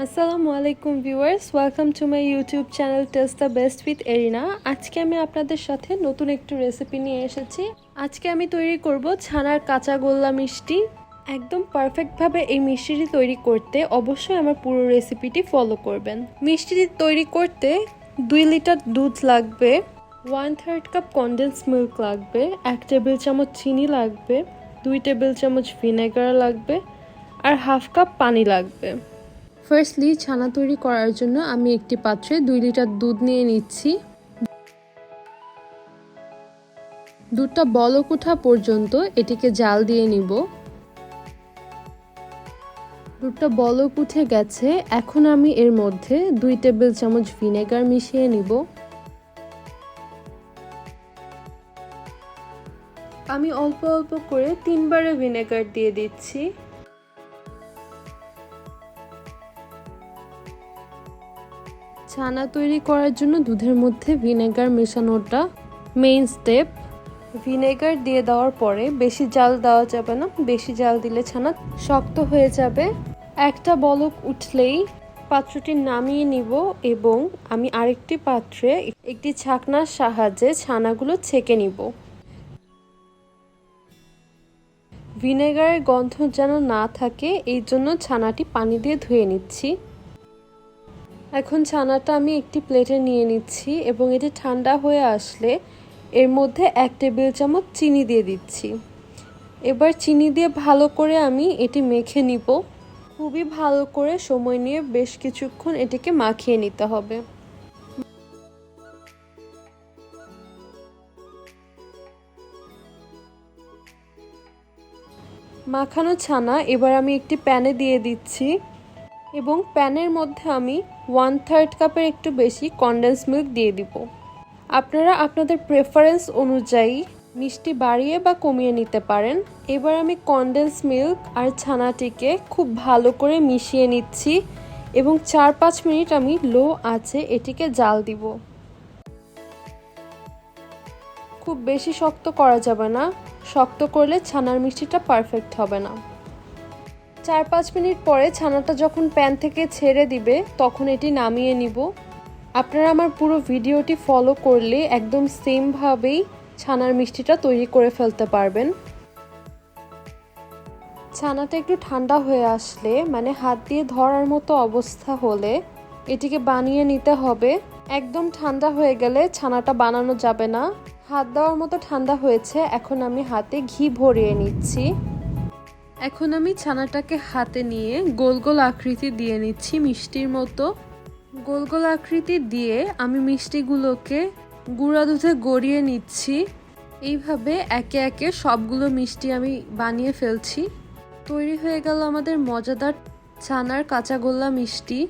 আসসালামু আলাইকুম viewers, welcome to my YouTube channel test the best with arena. আজকে আমি আপনাদের সাথে নতুন একটু রেসিপি নিয়ে এসেছি। আজকে আমি তৈরি করব ছানার কাঁচা গোল্লা মিষ্টি। একদম পারফেক্টভাবে এই মিষ্টিটি তৈরি করতে অবশ্যই আমার পুরো রেসিপিটি ফলো করবেন। মিষ্টিটি তৈরি করতে 2 লিটার দুধ লাগবে, 1/3 কাপ কনডেন্স মিল্ক লাগবে, 1 টেবিল চামচ চিনি লাগবে, 2 টেবিল চামচ ভিনেগার লাগবে আর 1/2 কাপ পানি লাগবে। ফার্স্টলি ছানা তৈরি করার জন্য আমি একটি পাত্রে 2 লিটার দুধ নিয়ে নিচ্ছি। দুধটা বলক ওঠা পর্যন্ত এটিকে জাল দিয়ে নিব। দুধটা বলক উঠে গেছে, এখন আমি এর মধ্যে 2 টেবিল চামচ ভিনেগার মিশিয়ে নিব। আমি অল্প অল্প করে 3 বারে ভিনেগার দিয়ে দিচ্ছি। ছানা তৈরি করার জন্য দুধের মধ্যে ভিনেগার মেশানোটা মেইন স্টেপ। ভিনেগার দিয়ে দেওয়ার পরে বেশি জাল দেওয়া যাবে না, বেশি জাল দিলে ছানা শক্ত হয়ে যাবে। একটা বলক উঠলেই পাত্রটি নামিয়ে নিব এবং আমি আরেকটি পাত্রে একটি ছাকনার সাহায্যে ছানাগুলো ছেঁকে নিব। ভিনেগারের গন্ধ যেন না থাকে এই জন্য ছানাটি পানি দিয়ে ধুয়ে নিচ্ছি। এখন ছানাটা আমি একটি প্লেটে নিয়ে নিচ্ছি এবং এটি ঠান্ডা হয়ে আসলে এর মধ্যে 1 টেবিল চামচ চিনি দিয়ে দিচ্ছি। এবার চিনি দিয়ে ভালো করে আমি এটি মেখে নিব। খুবই ভালো করে সময় নিয়ে বেশ কিছুক্ষণ এটিকে মাখিয়ে নিতে হবে। মাখানো ছানা এবার আমি একটি প্যানে দিয়ে দিচ্ছি এবং প্যানের মধ্যে আমি 1/3 কাপের একটু বেশি কনডেন্স মিল্ক দিয়ে দিব। আপনারা আপনাদের প্রেফারেন্স অনুযায়ী মিষ্টি বাড়িয়ে বা কমিয়ে নিতে পারেন। এবার আমি কনডেন্স মিল্ক আর ছানাটিকে খুব ভালো করে মিশিয়ে নিচ্ছি এবং 4-5 মিনিট আমি লো আঁচে এটিকে জাল দিব। খুব বেশি শক্ত করা যাবে না, শক্ত করলে ছানার মিষ্টিটা পারফেক্ট হবে না। 4-5 মিনিট পরে ছানাটা যখন প্যান থেকে ছেড়ে দিবে তখন এটি নামিয়ে নিব। আপনারা আমার পুরো ভিডিওটি ফলো করলে একদম সেমভাবেই ছানার মিষ্টিটা তৈরি করে ফেলতে পারবেন। ছানাটা একটু ঠান্ডা হয়ে আসলে মানে হাত দিয়ে ধরার মতো অবস্থা হলে এটিকে বানিয়ে নিতে হবে। একদম ঠান্ডা হয়ে গেলে ছানাটা বানানো যাবে না। হাত দেওয়ার মতো ঠান্ডা হয়েছে, এখন আমি হাতে ঘি ভরিয়ে নিচ্ছি। এখন আমি ছানাটাকে হাতে নিয়ে গোল গোল আকৃতি দিয়ে নিচ্ছি মিষ্টির মতো। গোল গোল আকৃতি দিয়ে আমি মিষ্টিগুলোকে গুঁড়া দুধে গড়িয়ে নিচ্ছি। এইভাবে একে একে সবগুলো মিষ্টি আমি বানিয়ে ফেলছি। তৈরি হয়ে গেল আমাদের মজাদার ছানার কাঁচা গোল্লা মিষ্টি।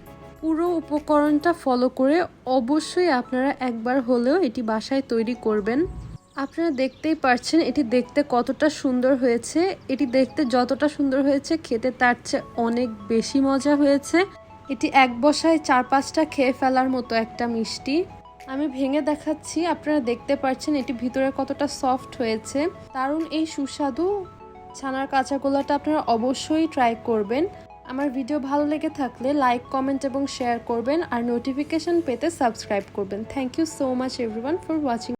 পুরো উপকরণটা ফলো করে অবশ্যই আপনারা একবার হলেও এটি বাসায় তৈরি করবেন। আপনারা দেখতেই পারছেন এটি দেখতে কতটা সুন্দর হয়েছে। এটি দেখতে যতটা সুন্দর হয়েছে খেতে তার চেয়ে অনেক বেশি মজা হয়েছে। এটি এক বসায় 4-5টা খেয়ে ফেলার মতো একটা মিষ্টি। আমি ভেঙে দেখাচ্ছি, আপনারা দেখতে পাচ্ছেন এটি ভিতরে কতটা সফট হয়েছে। দারুণ এই সুস্বাদু ছানার কাঁচা গোল্লাটা আপনারা অবশ্যই ট্রাই করবেন। আমার ভিডিও ভালো লেগে থাকলে লাইক, কমেন্ট এবং শেয়ার করবেন আর নোটিফিকেশন পেতে সাবস্ক্রাইব করবেন। Thank you so much everyone for watching.